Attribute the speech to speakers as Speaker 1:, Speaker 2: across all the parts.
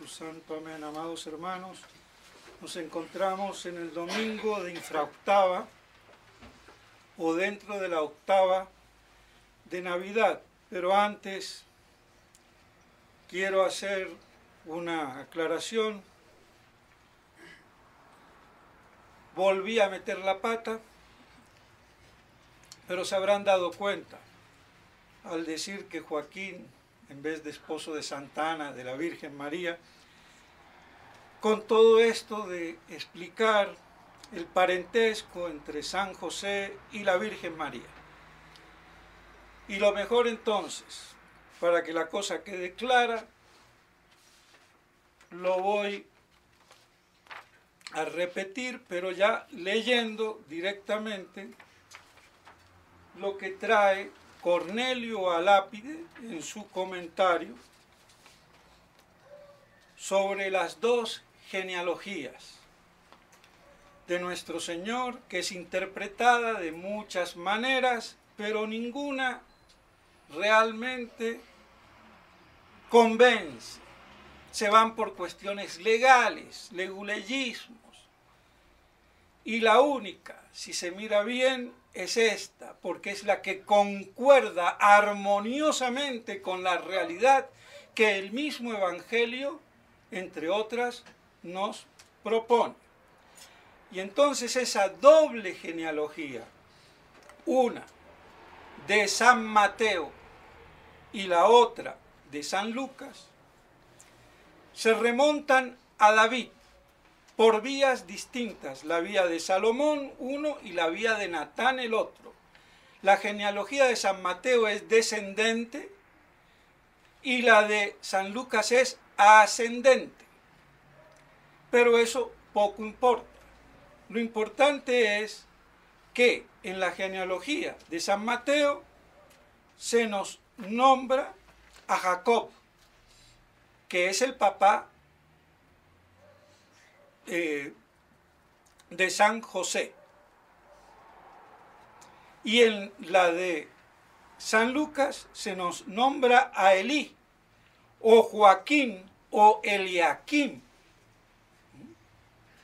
Speaker 1: Espíritu Santo. Amén. Amados hermanos, nos encontramos en el domingo de infraoctava o dentro de la octava de Navidad. Pero antes quiero hacer una aclaración. Volví a meter la pata, pero se habrán dado cuenta al decir que Joaquín, en vez de esposo de Santa Ana, de la Virgen María, con todo esto de explicar el parentesco entre San José y la Virgen María. Y lo mejor entonces, para que la cosa quede clara, lo voy a repetir, pero ya leyendo directamente lo que trae Cornelio a Lápide en su comentario sobre las dos genealogías de nuestro Señor, que es interpretada de muchas maneras, pero ninguna realmente convence. Se van por cuestiones legales, leguleyismos. Y la única, si se mira bien, es esta, porque es la que concuerda armoniosamente con la realidad que el mismo Evangelio, entre otras, nos propone. Y entonces esa doble genealogía, una de San Mateo y la otra de San Lucas, se remontan a David por vías distintas, la vía de Salomón uno y la vía de Natán el otro. La genealogía de San Mateo es descendente y la de San Lucas es ascendente. Pero eso poco importa. Lo importante es que en la genealogía de San Mateo se nos nombra a Jacob, que es el papá de San José. Y en la de San Lucas se nos nombra a Elí, o Joaquín, o Eliaquim,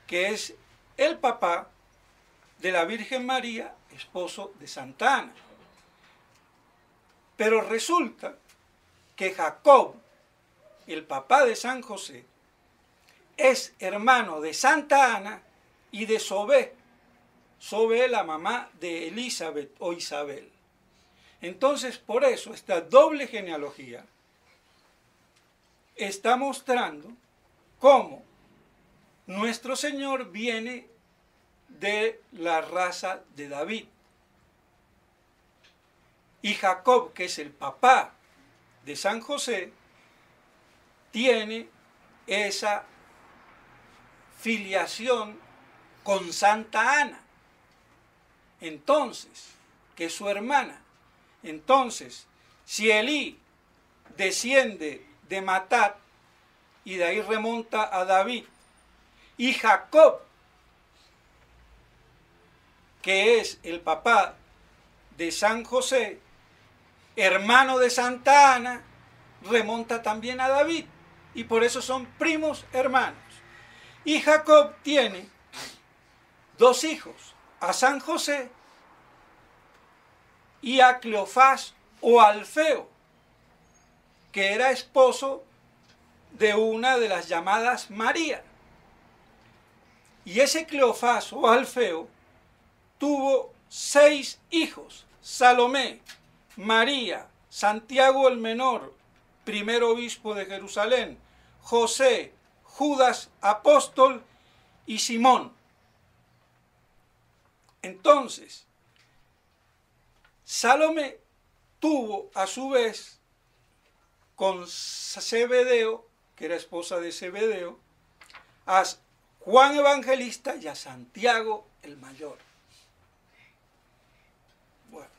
Speaker 1: que es el papá de la Virgen María, esposo de Santa Ana. Pero resulta que Jacob, el papá de San José, es hermano de Santa Ana y de Zoé. Zoé, la mamá de Elizabeth o Isabel. Entonces, por eso, esta doble genealogía está mostrando cómo nuestro Señor viene de la raza de David. Y Jacob, que es el papá de San José, tiene esa filiación con Santa Ana, entonces, que es su hermana. Entonces, si Elí desciende de Matat y de ahí remonta a David, y Jacob, que es el papá de San José, hermano de Santa Ana, remonta también a David, y por eso son primos hermanos. Y Jacob tiene dos hijos, a San José y a Cleofás o Alfeo, que era esposo de una de las llamadas María. Y ese Cleofás o Alfeo tuvo 6 hijos: Salomé, María, Santiago el Menor, primer obispo de Jerusalén, José, Judas apóstol y Simón. Entonces, Salomé tuvo a su vez con Zebedeo, que era esposa de Zebedeo, a Juan Evangelista y a Santiago el Mayor. Bueno,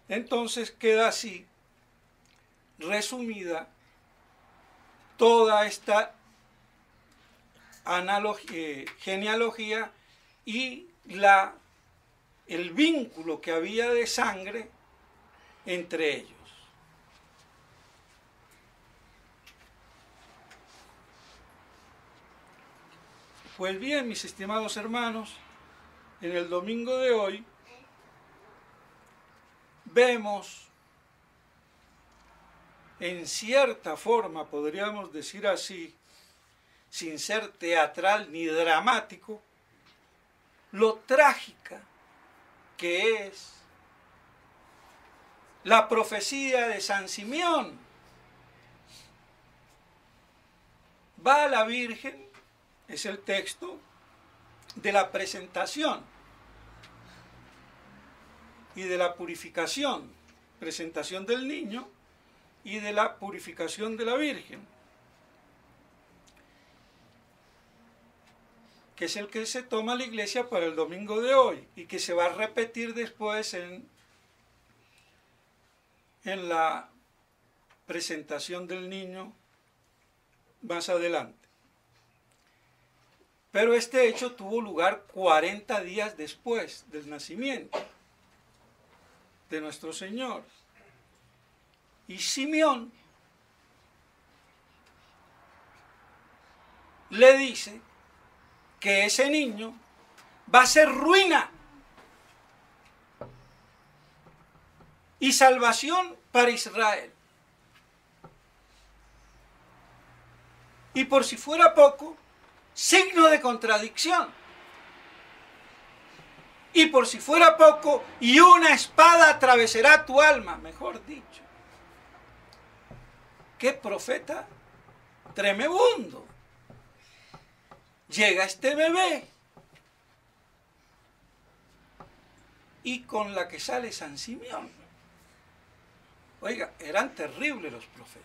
Speaker 1: entonces queda así resumida toda esta genealogía y el vínculo que había de sangre entre ellos. Pues bien, mis estimados hermanos, en el domingo de hoy vemos, en cierta forma, podríamos decir así, sin ser teatral ni dramático, lo trágica que es la profecía de San Simeón. Va a la Virgen, es el texto de la presentación y de la purificación, presentación del niño y de la purificación de la Virgen, que es el que se toma la iglesia para el domingo de hoy y que se va a repetir después en la presentación del niño más adelante. Pero este hecho tuvo lugar 40 días después del nacimiento de nuestro Señor. Y Simeón le dice que ese niño va a ser ruina y salvación para Israel. Y por si fuera poco, signo de contradicción. Y por si fuera poco, y una espada atravesará tu alma, mejor dicho. ¡Qué profeta tremebundo! Llega este bebé y con la que sale San Simeón. Oiga, eran terribles los profetas.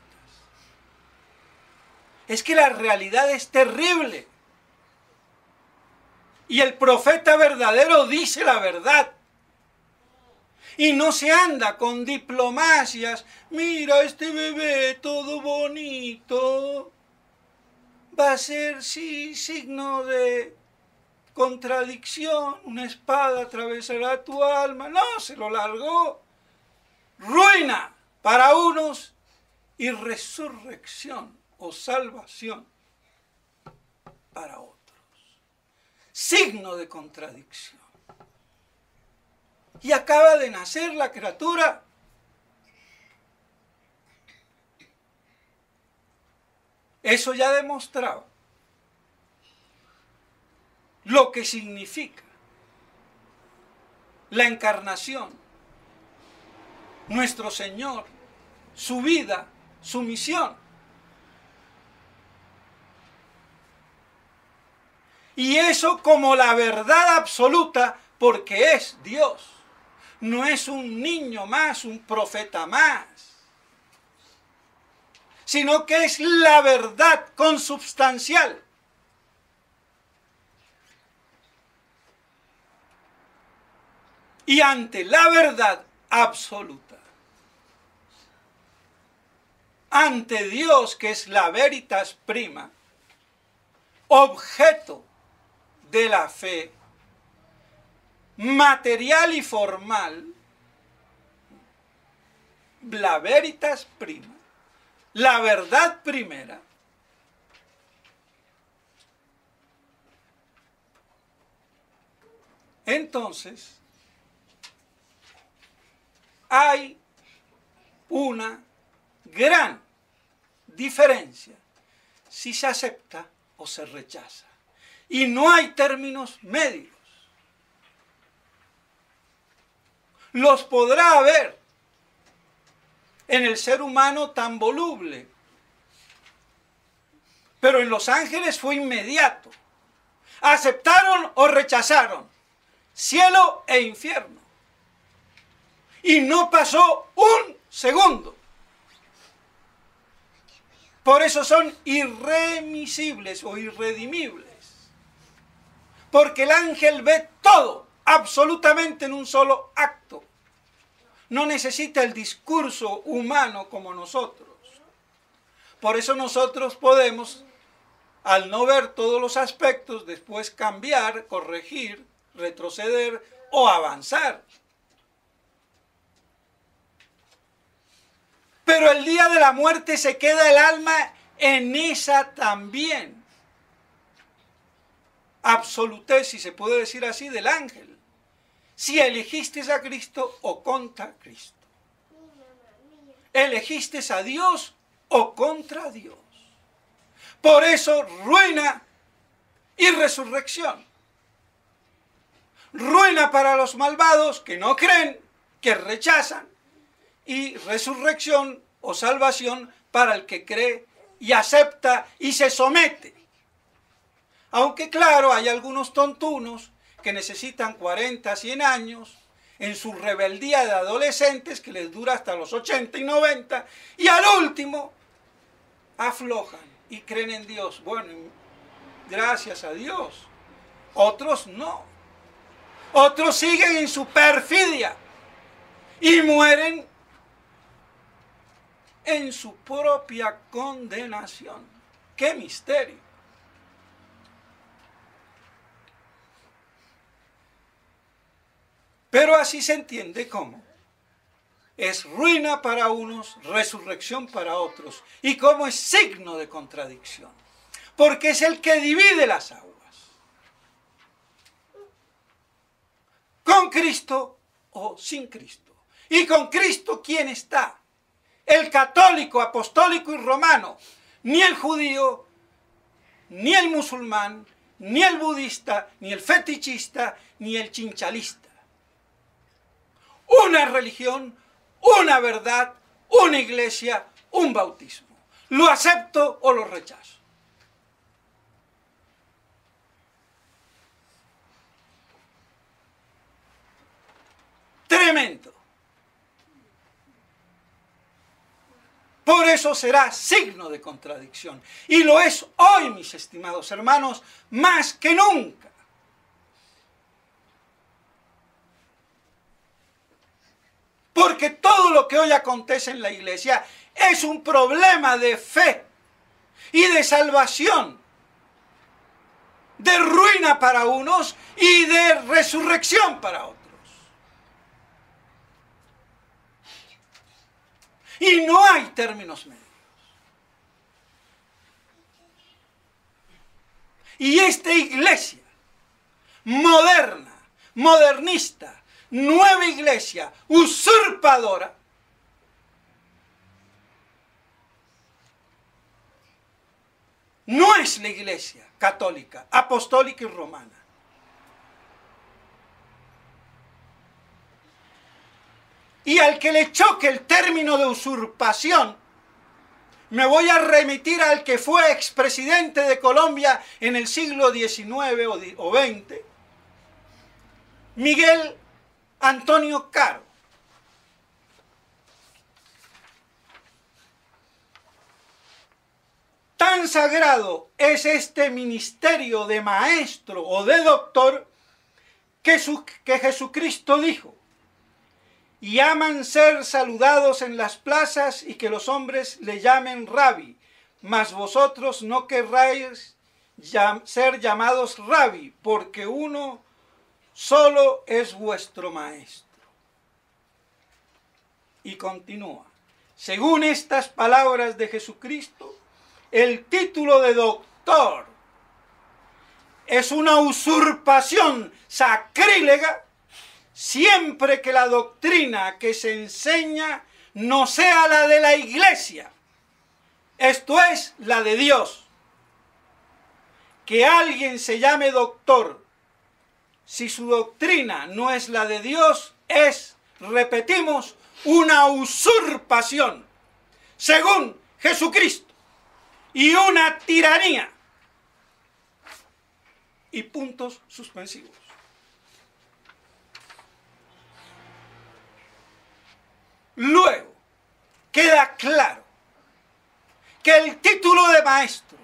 Speaker 1: Es que la realidad es terrible. Y el profeta verdadero dice la verdad. Y no se anda con diplomacias. Mira este bebé todo bonito. Va a ser, sí, signo de contradicción. Una espada atravesará tu alma. No, se lo largó. Ruina para unos y resurrección o salvación para otros. Signo de contradicción. Y acaba de nacer la criatura. Eso ya demostraba lo que significa la encarnación, nuestro Señor, su vida, su misión. Y eso como la verdad absoluta, porque es Dios. No es un niño más, un profeta más, sino que es la verdad consubstancial. Y ante la verdad absoluta, ante Dios que es la veritas prima, objeto de la fe material y formal, la veritas prima, la verdad primera, entonces hay una gran diferencia si se acepta o se rechaza. Y no hay términos medios. Los podrá haber en el ser humano tan voluble, pero en los ángeles fue inmediato. Aceptaron o rechazaron, cielo e infierno. Y no pasó un segundo. Por eso son irremisibles o irredimibles. Porque el ángel ve todo, absolutamente en un solo acto. No necesita el discurso humano como nosotros. Por eso nosotros podemos, al no ver todos los aspectos, después cambiar, corregir, retroceder o avanzar. Pero el día de la muerte se queda el alma en esa también. absolutez, si se puede decir así, del ángel. Si elegiste a Cristo o contra Cristo. Elegiste a Dios o contra Dios. Por eso ruina y resurrección. Ruina para los malvados que no creen, que rechazan, y resurrección o salvación para el que cree y acepta y se somete. Aunque claro, hay algunos tontunos que necesitan 40, 100 años en su rebeldía de adolescentes que les dura hasta los 80 y 90 y al último aflojan y creen en Dios. Bueno, gracias a Dios. Otros no. Otros siguen en su perfidia y mueren en su propia condenación. ¡Qué misterio! Pero así se entiende cómo es ruina para unos, resurrección para otros, y cómo es signo de contradicción, porque es el que divide las aguas. Con Cristo o sin Cristo. Y con Cristo, ¿quién está? El católico, apostólico y romano, ni el judío, ni el musulmán, ni el budista, ni el fetichista, ni el chinchalista. Una religión, una verdad, una iglesia, un bautismo. ¿Lo acepto o lo rechazo? Tremendo. Por eso será signo de contradicción. Y lo es hoy, mis estimados hermanos, más que nunca. Porque todo lo que hoy acontece en la iglesia es un problema de fe y de salvación, de ruina para unos y de resurrección para otros. Y no hay términos medios. Y esta iglesia moderna, modernista, nueva iglesia, usurpadora, no es la iglesia católica, apostólica y romana. Y al que le choque el término de usurpación, me voy a remitir al que fue expresidente de Colombia en el siglo XIX o XX, Miguel Antonio Caro. Tan sagrado es este ministerio de maestro o de doctor que Jesucristo dijo: y aman ser saludados en las plazas y que los hombres le llamen Rabí, mas vosotros no querráis ser llamados Rabí, porque uno solo es vuestro maestro. Y continúa: según estas palabras de Jesucristo, el título de doctor es una usurpación sacrílega siempre que la doctrina que se enseña no sea la de la iglesia, esto es, la de Dios. Que alguien se llame doctor, si su doctrina no es la de Dios, es, repetimos, una usurpación, según Jesucristo, y una tiranía. Y puntos suspensivos. Luego, queda claro que el título de maestro,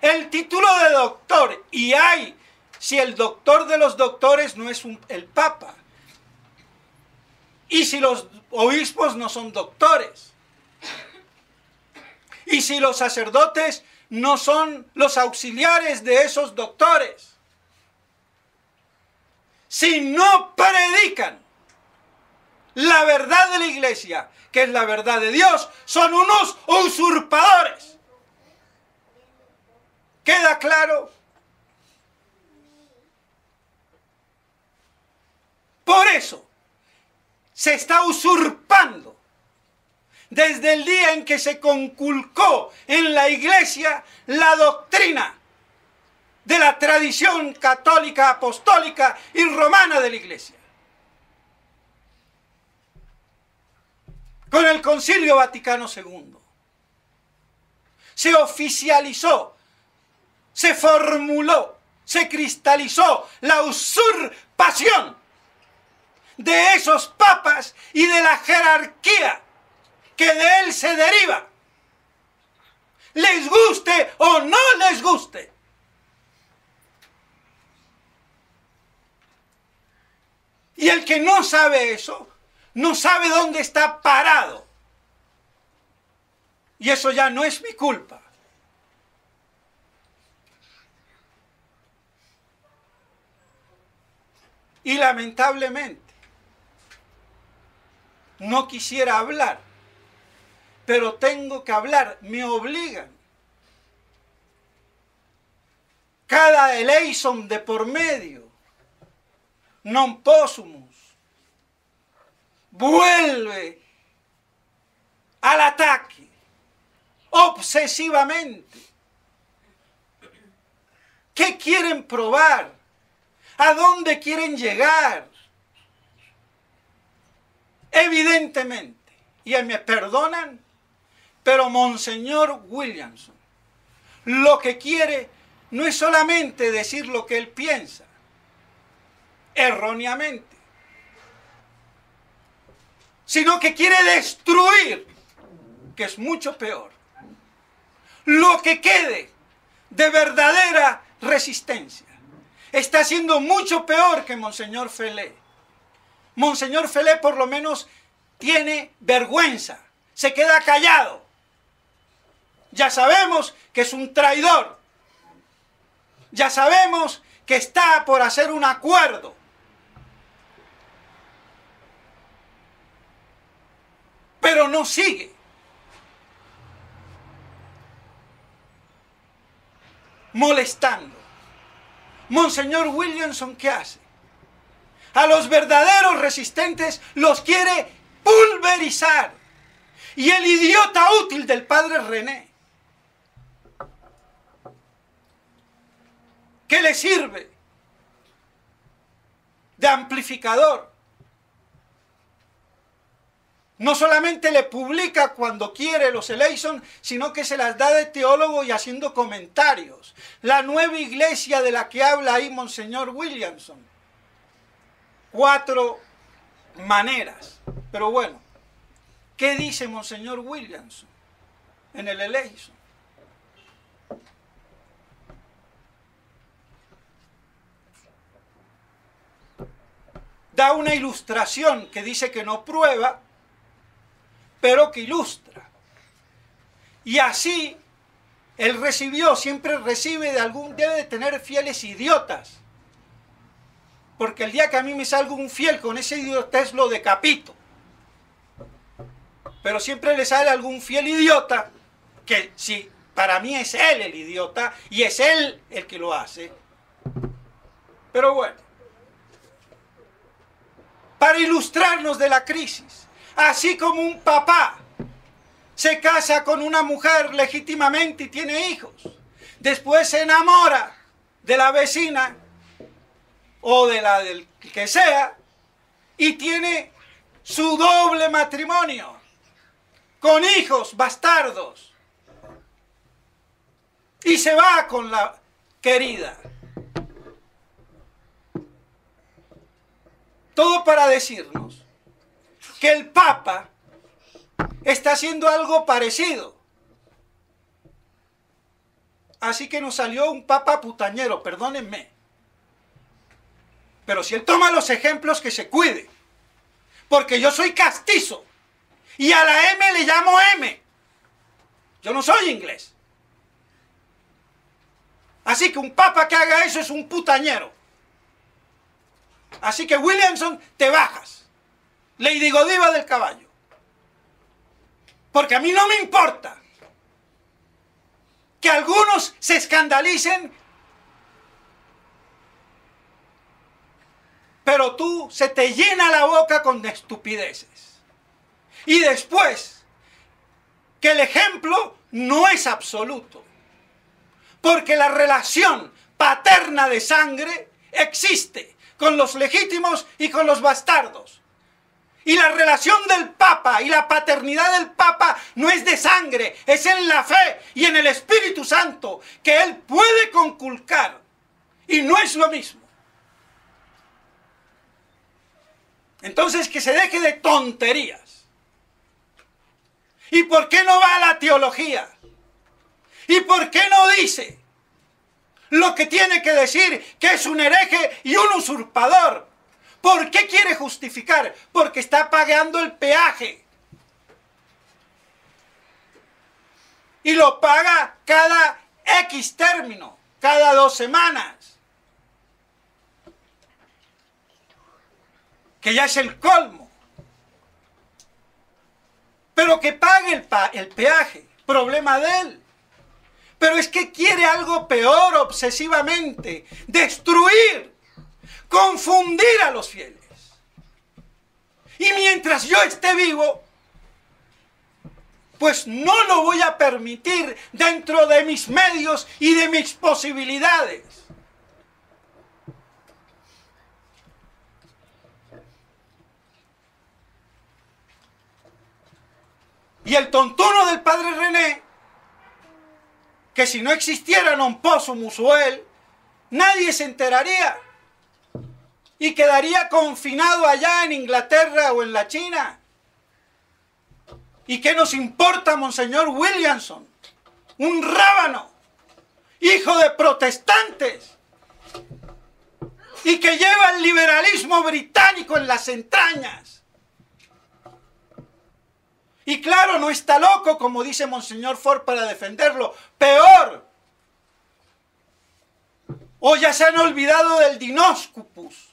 Speaker 1: el título de doctor, y hay, si el doctor de los doctores no es el Papa, y si los obispos no son doctores, y si los sacerdotes no son los auxiliares de esos doctores, si no predican la verdad de la iglesia, que es la verdad de Dios, son unos usurpadores. ¿Queda claro? Por eso se está usurpando desde el día en que se conculcó en la Iglesia la doctrina de la tradición católica, apostólica y romana de la Iglesia. Con el Concilio Vaticano II se oficializó, se formuló, se cristalizó la usurpación de esos papas y de la jerarquía que de él se deriva, les guste o no les guste. Y el que no sabe eso, no sabe dónde está parado. Y eso ya no es mi culpa. Y lamentablemente, no quisiera hablar, pero tengo que hablar, me obligan. Cada eleison de por medio, non possumus, vuelve al ataque obsesivamente. ¿Qué quieren probar? ¿A dónde quieren llegar? Evidentemente, y me perdonan, pero Monseñor Williamson lo que quiere no es solamente decir lo que él piensa, erróneamente, sino que quiere destruir, que es mucho peor, lo que quede de verdadera resistencia. Está haciendo mucho peor que Monseñor Felé. Monseñor Felé por lo menos tiene vergüenza, se queda callado. Ya sabemos que es un traidor. Ya sabemos que está por hacer un acuerdo. Pero no sigue. Molestando. Monseñor Williamson, ¿qué hace? A los verdaderos resistentes los quiere pulverizar. Y el idiota útil del padre René, ¿qué le sirve de amplificador? No solamente le publica cuando quiere los eleison, sino que se las da de teólogo y haciendo comentarios. La nueva iglesia de la que habla ahí Monseñor Williamson. 4 maneras. Pero bueno, ¿qué dice Monseñor Williamson en el eleison? Da una ilustración que dice que no prueba, pero que ilustra. Y así, él recibió, siempre recibe debe de tener fieles idiotas. Porque el día que a mí me salga un fiel con ese idiotez lo decapito. Pero siempre le sale algún fiel idiota, que sí, para mí es él el idiota, y es él el que lo hace. Pero bueno, para ilustrarnos de la crisis, así como un papá se casa con una mujer legítimamente y tiene hijos, después se enamora de la vecina o de la del que sea y tiene su doble matrimonio con hijos bastardos y se va con la querida. Todo para decirnos que el Papa está haciendo algo parecido. Así que nos salió un Papa putañero, perdónenme. Pero si él toma los ejemplos, que se cuide. Porque yo soy castizo. Y a la M le llamo M. Yo no soy inglés. Así que un Papa que haga eso es un putañero. Así que Williamson, te bajas. Lady Godiva del caballo. Porque a mí no me importa que algunos se escandalicen, pero tú se te llena la boca con estupideces. Y después, que el ejemplo no es absoluto, porque la relación paterna de sangre existe con los legítimos y con los bastardos. Y la relación del Papa y la paternidad del Papa no es de sangre, es en la fe y en el Espíritu Santo que Él puede conculcar. Y no es lo mismo. Entonces que se deje de tonterías. ¿Y por qué no va a la teología? ¿Y por qué no dice lo que tiene que decir, que es un hereje y un usurpador? ¿Por qué quiere justificar? Porque está pagando el peaje. Y lo paga cada X término, cada 2 semanas. Que ya es el colmo. Pero que pague el peaje, problema de él. Pero es que quiere algo peor obsesivamente, destruir, confundir a los fieles. Y mientras yo esté vivo, pues no lo voy a permitir dentro de mis medios y de mis posibilidades. Y el tontuno del padre René, que si no existiera non possum usuel, nadie se enteraría y quedaría confinado allá en Inglaterra o en la China. ¿Y qué nos importa Monseñor Williamson? Un rábano, hijo de protestantes, y que lleva el liberalismo británico en las entrañas. Y claro, no está loco, como dice Monseñor Ford, para defenderlo. Peor. O ya se han olvidado del Dinoscopus.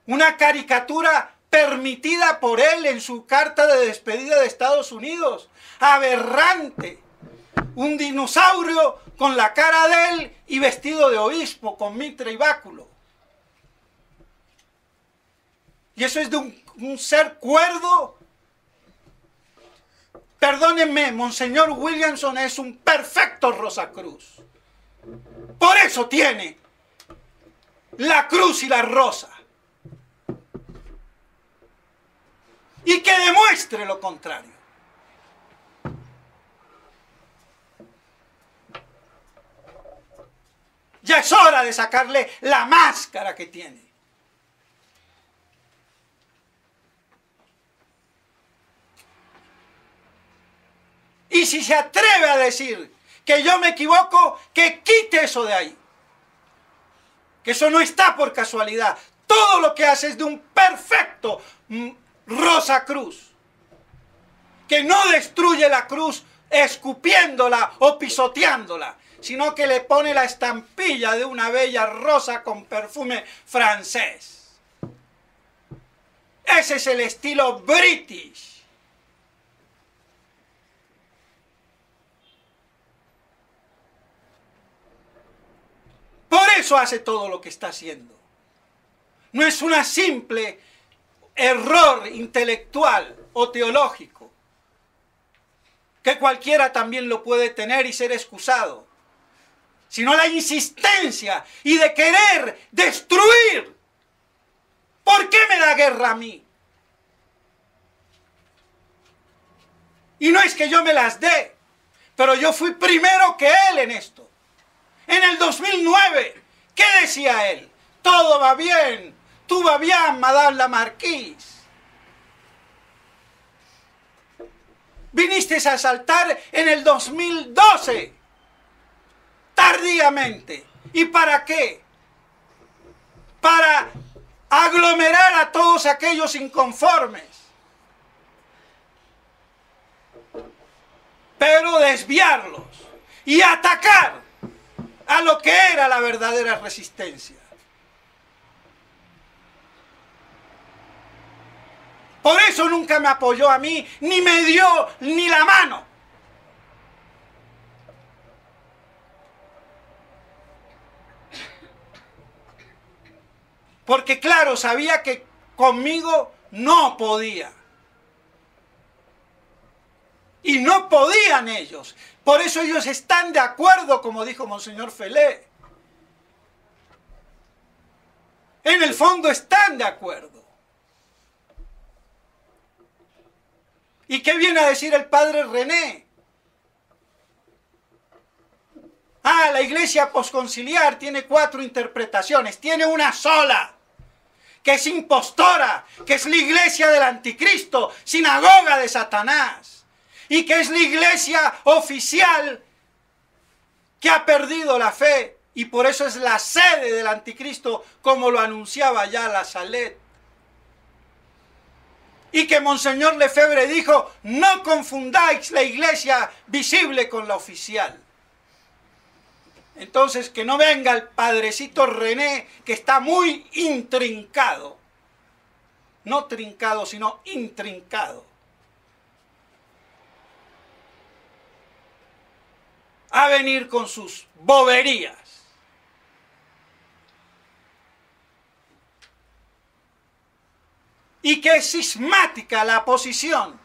Speaker 1: Una caricatura permitida por él en su carta de despedida de Estados Unidos. Aberrante. Un dinosaurio con la cara de él y vestido de obispo, con mitra y báculo. Y eso es de un ser cuerdo. Perdónenme, Monseñor Williamson es un perfecto Rosacruz. Por eso tiene la cruz y la rosa. Y que demuestre lo contrario. Ya es hora de sacarle la máscara que tiene. Y si se atreve a decir que yo me equivoco, que quite eso de ahí. Que eso no está por casualidad. Todo lo que hace es de un perfecto Rosacruz. Que no destruye la cruz escupiéndola o pisoteándola, sino que le pone la estampilla de una bella rosa con perfume francés. Ese es el estilo british. Por eso hace todo lo que está haciendo. No es una simple error intelectual o teológico, que cualquiera también lo puede tener y ser excusado, sino la insistencia y de querer destruir. ¿Por qué me da guerra a mí? Y no es que yo me las dé, pero yo fui primero que él en esto. En el 2009, ¿qué decía él? Todo va bien, tout va bien, Madame la Marquise. Viniste a saltar en el 2012, tardíamente. ¿Y para qué? Para aglomerar a todos aquellos inconformes, pero desviarlos y atacar a lo que era la verdadera resistencia. Por eso nunca me apoyó a mí, ni me dio ni la mano. Porque claro, sabía que conmigo no podía. Y no podían ellos. Por eso ellos están de acuerdo, como dijo Monseñor Felé. En el fondo están de acuerdo. ¿Y qué viene a decir el padre René? Ah, la iglesia posconciliar tiene 4 interpretaciones, tiene una sola, que es impostora, que es la iglesia del anticristo, sinagoga de Satanás, y que es la iglesia oficial que ha perdido la fe, y por eso es la sede del anticristo, como lo anunciaba ya la Salet. Y que Monseñor Lefebvre dijo, no confundáis la iglesia visible con la oficial. Entonces, que no venga el padrecito René, que está muy intrincado. No trincado, sino intrincado. A venir con sus boberías. Y que es cismática la posición,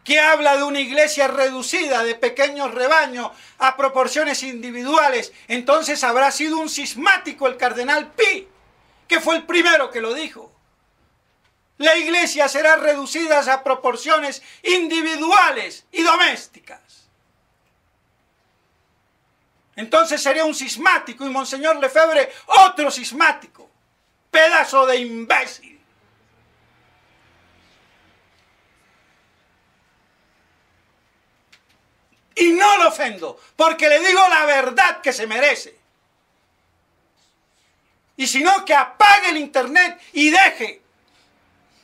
Speaker 1: que habla de una iglesia reducida, de pequeños rebaños, a proporciones individuales. Entonces habrá sido un cismático el cardenal Pi, que fue el primero que lo dijo. La iglesia será reducida a proporciones individuales y domésticas. Entonces sería un cismático, y Monseñor Lefebvre otro cismático. Pedazo de imbécil. Y no lo ofendo, porque le digo la verdad que se merece. Y si no, que apague el internet y deje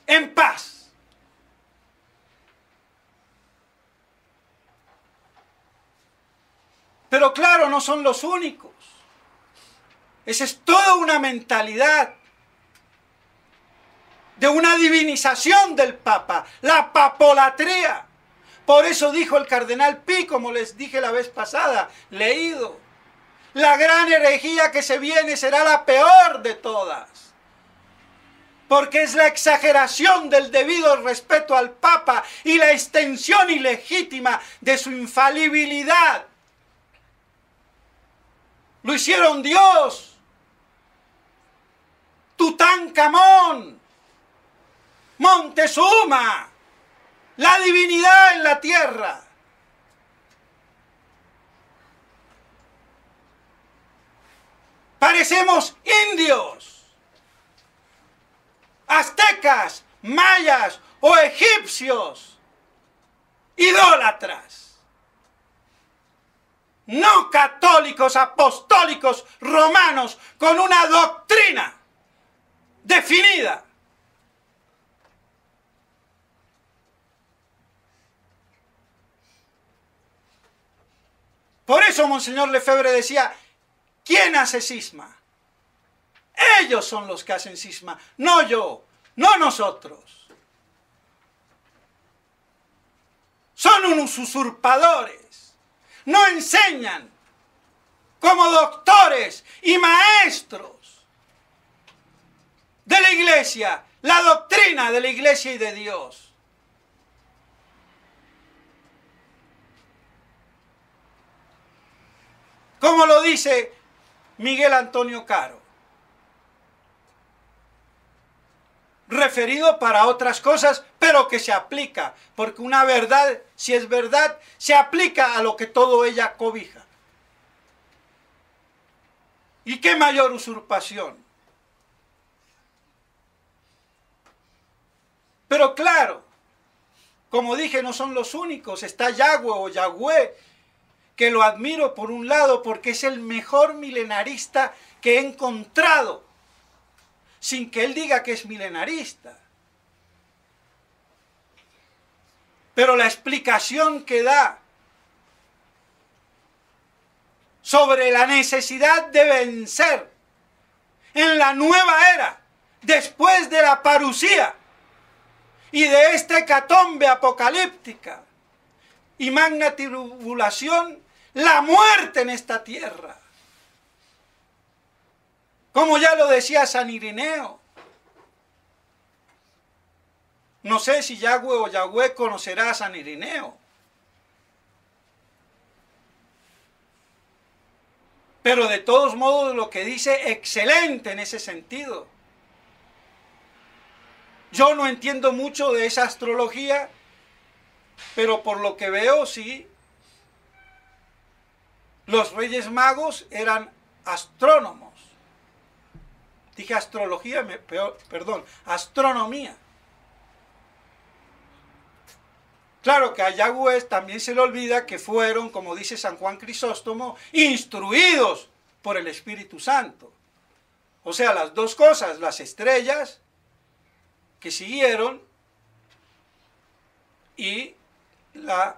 Speaker 1: en paz. Pero claro, no son los únicos. Esa es toda una mentalidad de una divinización del Papa, la papolatría. Por eso dijo el cardenal Pi, como les dije la vez pasada, leído, la gran herejía que se viene será la peor de todas, porque es la exageración del debido respeto al Papa y la extensión ilegítima de su infalibilidad. Lo hicieron Dios, Tutankamón, Montezuma, la divinidad en la tierra. Parecemos indios, aztecas, mayas o egipcios, idólatras, no católicos, apostólicos, romanos, con una doctrina definida. Por eso Monseñor Lefebvre decía, ¿quién hace cisma? Ellos son los que hacen cisma, no yo, no nosotros. Son unos usurpadores, no enseñan como doctores y maestros de la iglesia, la doctrina de la iglesia y de Dios. Como lo dice Miguel Antonio Caro, referido para otras cosas, pero que se aplica, porque una verdad, si es verdad, se aplica a lo que todo ella cobija. ¿Y qué mayor usurpación? Pero claro, como dije, no son los únicos, está Yahweh o Yahweh, que lo admiro por un lado porque es el mejor milenarista que he encontrado, sin que él diga que es milenarista. Pero la explicación que da sobre la necesidad de vencer en la nueva era, después de la parusía y de esta hecatombe apocalíptica y magna tribulación, la muerte en esta tierra. Como ya lo decía San Irineo. No sé si Yahweh o Yahweh conocerá a San Irineo. Pero de todos modos lo que dice, excelente en ese sentido. Yo no entiendo mucho de esa astrología, pero por lo que veo, sí. Los Reyes Magos eran astrónomos. Dije astrología, perdón, astronomía. Claro que a Yahweh también se le olvida que fueron, como dice San Juan Crisóstomo, instruidos por el Espíritu Santo. O sea, las dos cosas, las estrellas que siguieron y la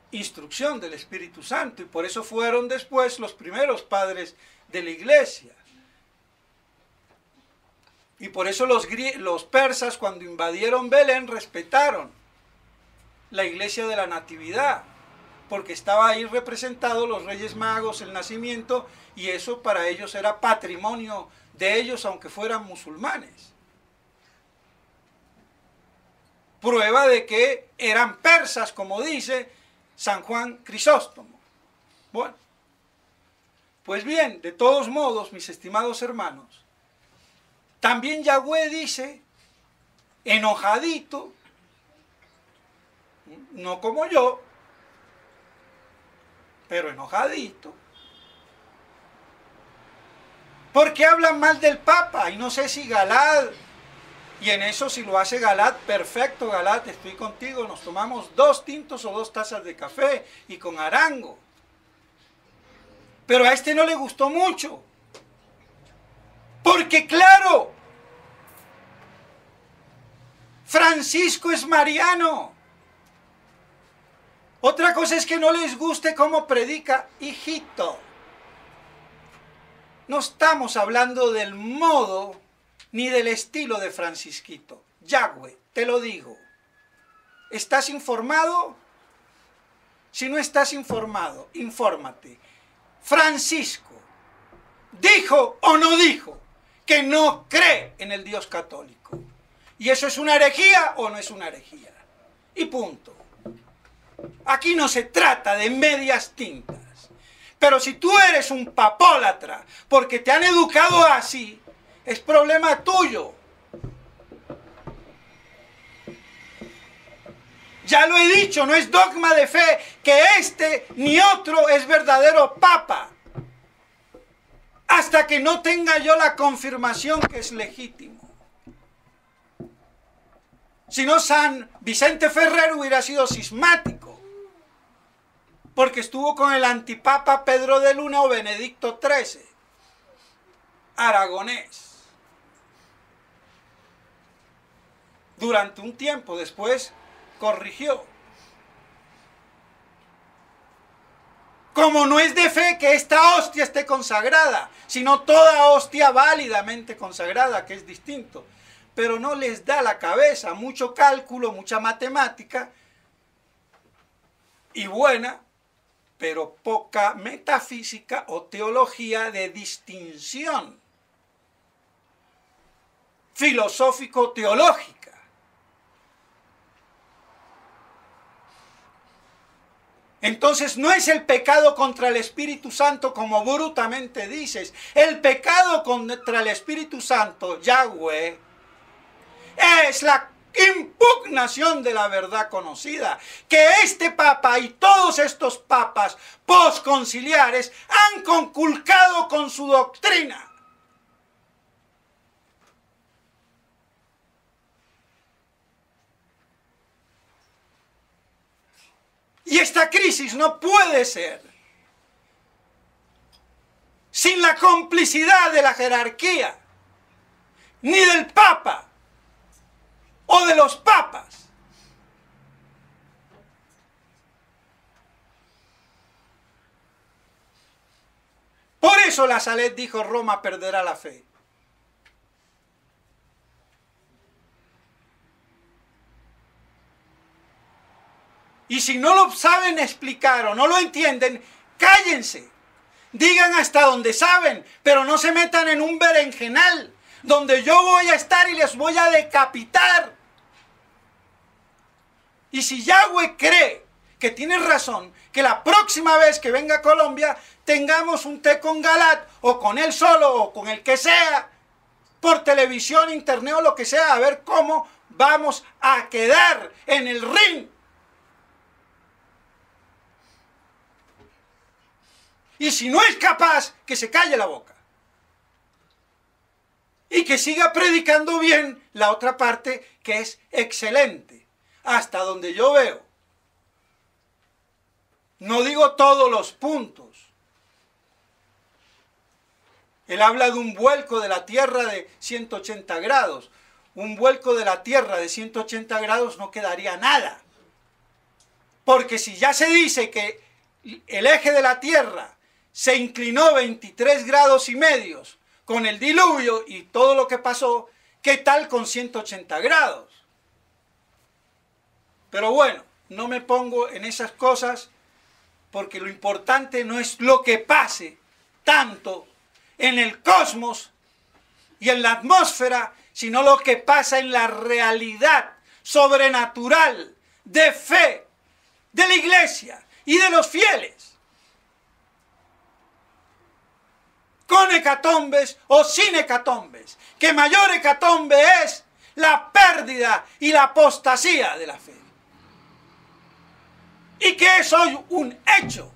Speaker 1: instrucción del Espíritu Santo. Y por eso fueron después los primeros padres de la iglesia. Y por eso los persas, cuando invadieron Belén, respetaron la iglesia de la Natividad, porque estaba ahí representados los Reyes Magos, el nacimiento, y eso para ellos era patrimonio de ellos, aunque fueran musulmanes. Prueba de que eran persas, como dice San Juan Crisóstomo. Bueno, pues bien, de todos modos, mis estimados hermanos, también Yahweh dice, enojadito, no como yo, pero enojadito, porque hablan mal del Papa, y no sé si Galad, y en eso si lo hace Galad, perfecto Galad, estoy contigo, nos tomamos 2 tintos o 2 tazas de café, y con arango, pero a este no le gustó mucho, porque claro, Francisco es mariano. Otra cosa es que no les guste cómo predica, hijito. No estamos hablando del modo ni del estilo de Francisquito. Yahweh, te lo digo. ¿Estás informado? Si no estás informado, infórmate. Francisco, ¿dijo o no dijo que no cree en el Dios católico? ¿Y eso es una herejía o no es una herejía? Y punto. Aquí no se trata de medias tintas. Pero si tú eres un papólatra porque te han educado así, es problema tuyo. Ya lo he dicho, no es dogma de fe que este ni otro es verdadero papa. Hasta que no tenga yo la confirmación que es legítimo. Si no, San Vicente Ferrer hubiera sido cismático, porque estuvo con el antipapa Pedro de Luna o Benedicto XIII, aragonés, durante un tiempo, después corrigió. Como no es de fe que esta hostia esté consagrada, sino toda hostia válidamente consagrada, que es distinto. Pero no les da la cabeza, mucho cálculo, mucha matemática, y buena, pero poca metafísica o teología de distinción filosófico-teológica. Entonces no es el pecado contra el Espíritu Santo como brutamente dices. El pecado contra el Espíritu Santo, Yahweh, es la impugnación de la verdad conocida, que este papa y todos estos papas posconciliares han conculcado con su doctrina. Y esta crisis no puede ser sin la complicidad de la jerarquía, ni del papa, o de los papas. Por eso la Salet dijo: Roma perderá la fe. Y si no lo saben explicar o no lo entienden, cállense. Digan hasta donde saben, pero no se metan en un berenjenal donde yo voy a estar y les voy a decapitar. Y si Yahweh cree que tiene razón, que la próxima vez que venga a Colombia tengamos un té con Galat, o con él solo, o con el que sea, por televisión, internet o lo que sea, a ver cómo vamos a quedar en el ring. Y si no es capaz, que se calle la boca. Y que siga predicando bien la otra parte, que es excelente. Hasta donde yo veo. No digo todos los puntos. Él habla de un vuelco de la Tierra de 180 grados. Un vuelco de la Tierra de 180 grados no quedaría nada. Porque si ya se dice que el eje de la Tierra se inclinó 23 grados y medios con el diluvio y todo lo que pasó, ¿qué tal con 180 grados? Pero bueno, no me pongo en esas cosas porque lo importante no es lo que pase tanto en el cosmos y en la atmósfera, sino lo que pasa en la realidad sobrenatural de fe de la iglesia y de los fieles. Con hecatombes o sin hecatombes, que mayor hecatombe es la pérdida y la apostasía de la fe. Y que es hoy un hecho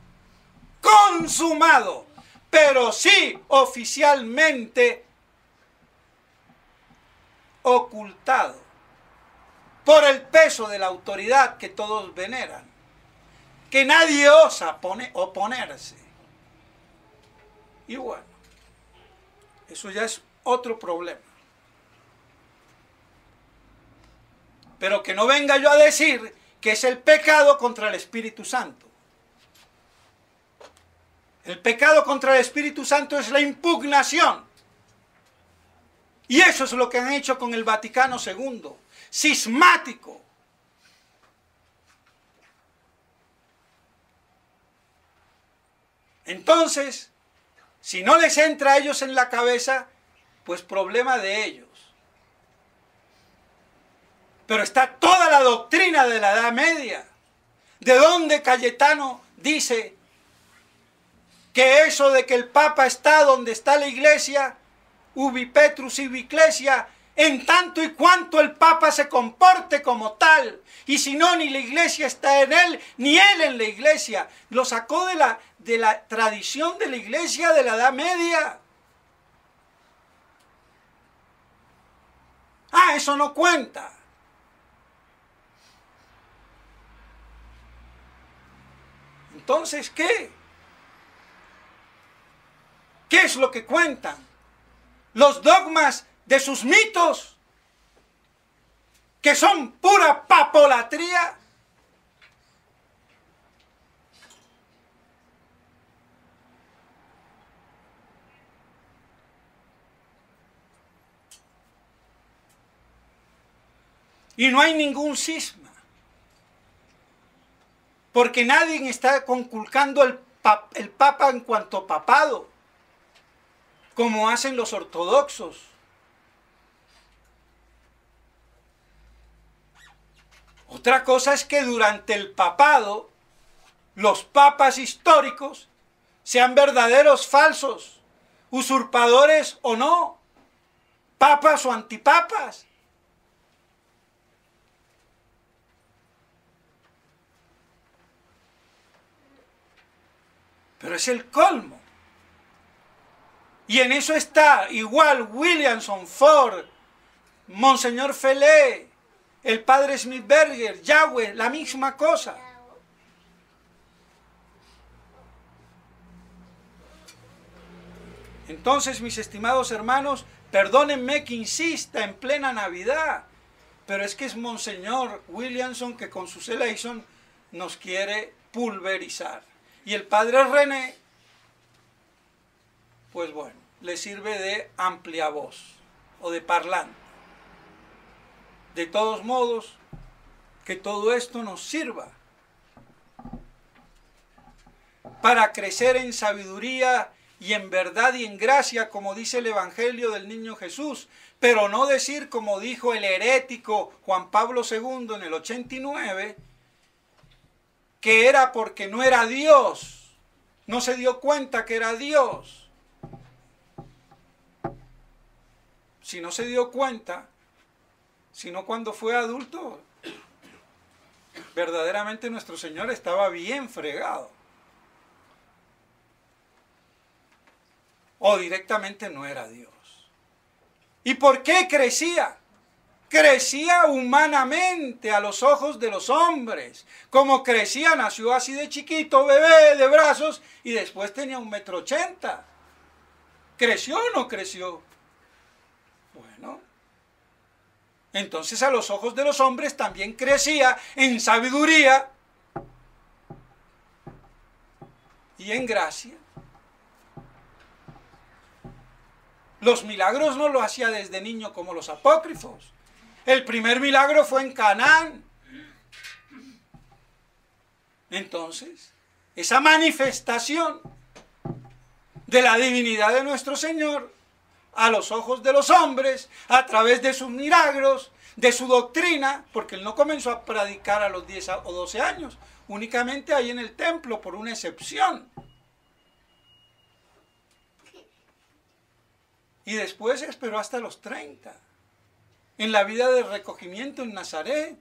Speaker 1: consumado, pero sí oficialmente ocultado por el peso de la autoridad que todos veneran, que nadie osa oponerse. Y bueno, eso ya es otro problema. Pero que no venga yo a decir que es el pecado contra el Espíritu Santo. El pecado contra el Espíritu Santo es la impugnación. Y eso es lo que han hecho con el Vaticano II. Cismático. Entonces, si no les entra a ellos en la cabeza, pues problema de ellos. Pero está toda la doctrina de la Edad Media, de donde Cayetano dice que eso de que el Papa está donde está la Iglesia, ubi Petrus ibi Ecclesia, en tanto y cuanto el Papa se comporte como tal, y si no, ni la Iglesia está en él, ni él en la Iglesia. Lo sacó de la tradición de la Iglesia de la Edad Media. Ah, eso no cuenta. Entonces, ¿qué? ¿Qué es lo que cuentan? Los dogmas de sus mitos, que son pura papolatría. Y no hay ningún cisma. Porque nadie está conculcando el Papa en cuanto papado, como hacen los ortodoxos. Otra cosa es que durante el papado, los papas históricos sean verdaderos, falsos, usurpadores o no, papas o antipapas. Pero es el colmo. Y en eso está igual Williamson, Ford, Monseñor Felé, el padre Smithberger, Yahweh, la misma cosa. Entonces, mis estimados hermanos, perdónenme que insista en plena Navidad, pero es que es Monseñor Williamson que con su Eleison nos quiere pulverizar. Y el padre René, pues bueno, le sirve de amplia voz o de parlante. De todos modos, que todo esto nos sirva para crecer en sabiduría y en verdad y en gracia, como dice el Evangelio del Niño Jesús, pero no decir, como dijo el herético Juan Pablo II en el 89, que era porque no era Dios, no se dio cuenta que era Dios. Si no se dio cuenta, sino cuando fue adulto, verdaderamente nuestro Señor estaba bien fregado. O directamente no era Dios. ¿Y por qué crecía? Crecía humanamente a los ojos de los hombres. Como crecía, nació así de chiquito, bebé, de brazos, y después tenía 1,80 m. ¿Creció o no creció? Bueno, entonces a los ojos de los hombres también crecía en sabiduría y en gracia. Los milagros no los hacía desde niño como los apócrifos. El primer milagro fue en Canaán. Entonces, esa manifestación de la divinidad de nuestro Señor a los ojos de los hombres, a través de sus milagros, de su doctrina, porque él no comenzó a predicar a los 10 o 12 años, únicamente ahí en el templo, por una excepción. Y después esperó hasta los 30, en la vida de recogimiento en Nazaret.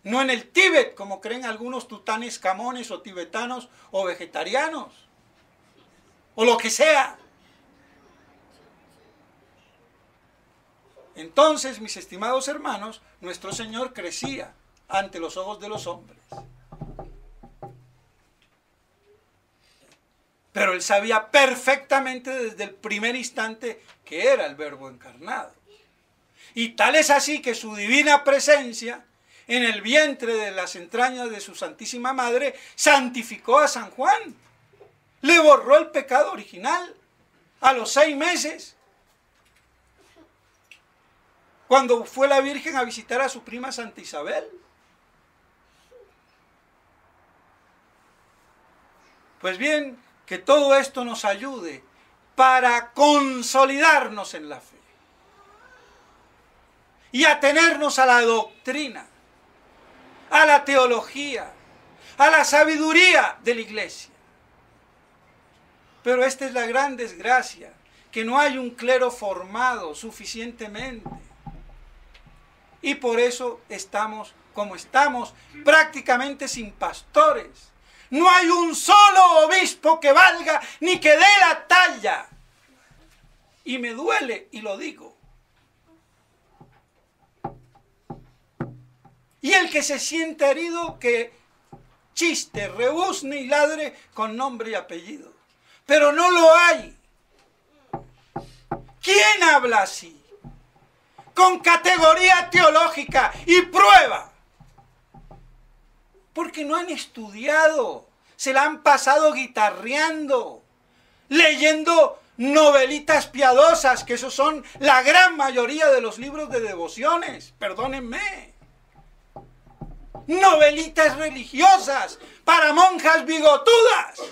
Speaker 1: No en el Tíbet, como creen algunos tutanes camones o tibetanos o vegetarianos, o lo que sea. Entonces, mis estimados hermanos, nuestro Señor crecía ante los ojos de los hombres. Pero él sabía perfectamente desde el primer instante que era el Verbo encarnado. Y tal es así que su divina presencia en el vientre de las entrañas de su Santísima Madre santificó a San Juan. Le borró el pecado original a los 6 meses. Cuando fue la Virgen a visitar a su prima Santa Isabel. Pues bien, que todo esto nos ayude para consolidarnos en la fe y atenernos a la doctrina, a la teología, a la sabiduría de la Iglesia. Pero esta es la gran desgracia, que no hay un clero formado suficientemente. Y por eso estamos como estamos, prácticamente sin pastores. No hay un solo obispo que valga ni que dé la talla. Y me duele, y lo digo. Y el que se siente herido, que chiste, rebuzne y ladre con nombre y apellido. Pero no lo hay. ¿Quién habla así? Con categoría teológica y prueba. Porque no han estudiado, se la han pasado guitarreando, leyendo novelitas piadosas, que esos son la gran mayoría de los libros de devociones, perdónenme. Novelitas religiosas para monjas bigotudas.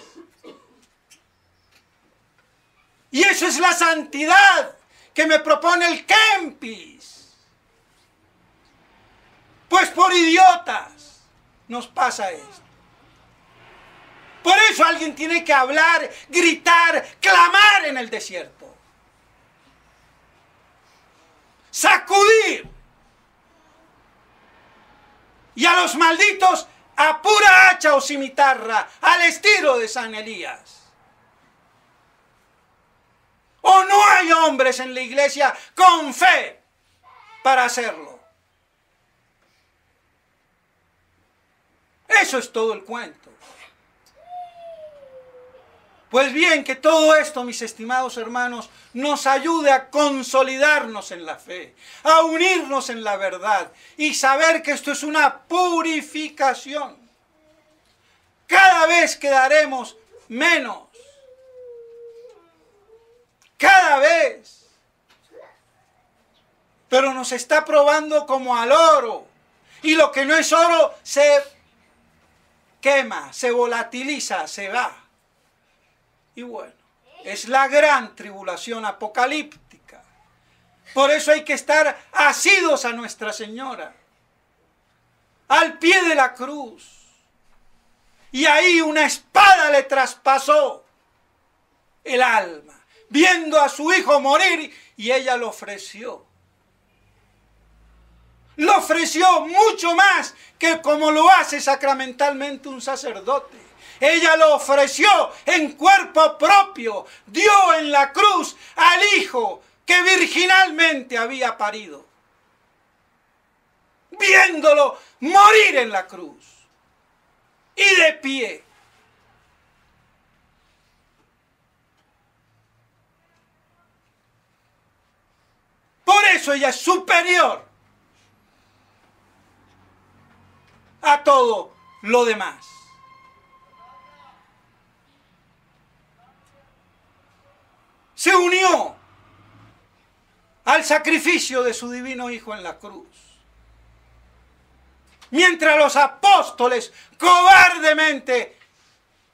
Speaker 1: Y eso es la santidad que me propone el Kempis. Pues por idiotas nos pasa esto. Por eso alguien tiene que hablar, gritar, clamar en el desierto. Sacudir. Y a los malditos a pura hacha o cimitarra, al estilo de San Elías. ¿O no hay hombres en la iglesia con fe para hacerlo? Eso es todo el cuento. Pues bien, que todo esto, mis estimados hermanos, nos ayude a consolidarnos en la fe, a unirnos en la verdad y saber que esto es una purificación. Cada vez quedaremos menos. Cada vez. Pero nos está probando como al oro. Y lo que no es oro se quema, se volatiliza, se va. Y bueno, es la gran tribulación apocalíptica. Por eso hay que estar asidos a Nuestra Señora, al pie de la cruz. Y ahí una espada le traspasó el alma, viendo a su hijo morir, y ella lo ofreció. Lo ofreció mucho más que como lo hace sacramentalmente un sacerdote. Ella lo ofreció en cuerpo propio, dio en la cruz al hijo que virginalmente había parido, viéndolo morir en la cruz y de pie. Por eso ella es superior a todo lo demás. Se unió al sacrificio de su divino Hijo en la cruz. Mientras los apóstoles cobardemente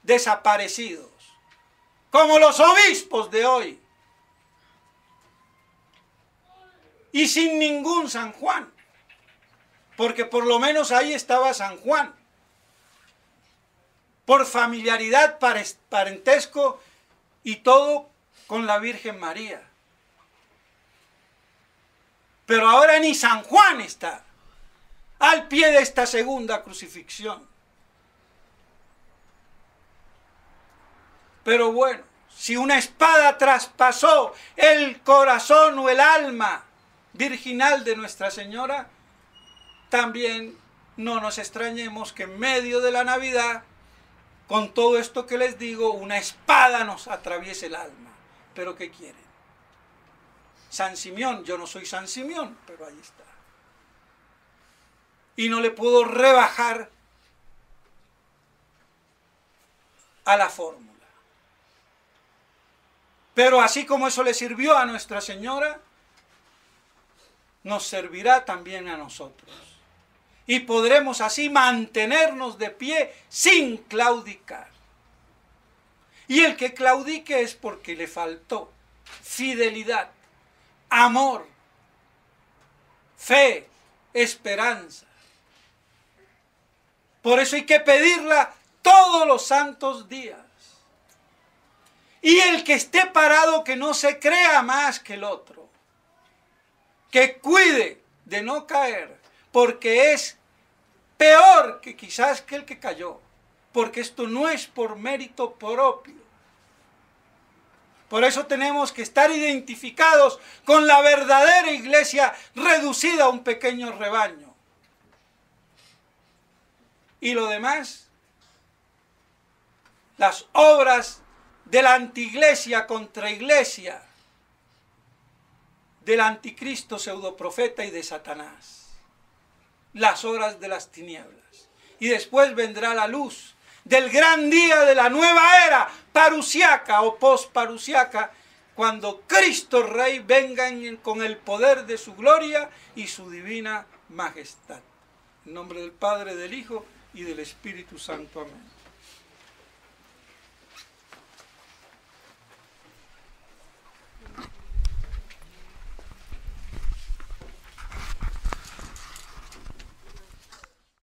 Speaker 1: desaparecidos, como los obispos de hoy, y sin ningún San Juan, porque por lo menos ahí estaba San Juan, por familiaridad, parentesco y todo con la Virgen María. Pero ahora ni San Juan está al pie de esta segunda crucifixión. Pero bueno, si una espada traspasó el corazón o el alma virginal de Nuestra Señora, también no nos extrañemos que en medio de la Navidad, con todo esto que les digo, una espada nos atraviese el alma. ¿Pero qué quieren? San Simeón, yo no soy San Simeón, pero ahí está. Y no le puedo rebajar a la fórmula. Pero así como eso le sirvió a Nuestra Señora, nos servirá también a nosotros. Y podremos así mantenernos de pie sin claudicar. Y el que claudique es porque le faltó fidelidad, amor, fe, esperanza. Por eso hay que pedirla todos los santos días. Y el que esté parado, que no se crea más que el otro. Que cuide de no caer, porque es peor que quizás que el que cayó. Porque esto no es por mérito propio. Por eso tenemos que estar identificados con la verdadera iglesia reducida a un pequeño rebaño. Y lo demás, las obras de la antiiglesia contra iglesia, del anticristo pseudoprofeta y de Satanás. Las obras de las tinieblas. Y después vendrá la luz del gran día de la nueva era parusiaca o posparusiaca, cuando Cristo Rey venga con el poder de su gloria y su divina majestad. En nombre del Padre, del Hijo y del Espíritu Santo. Amén.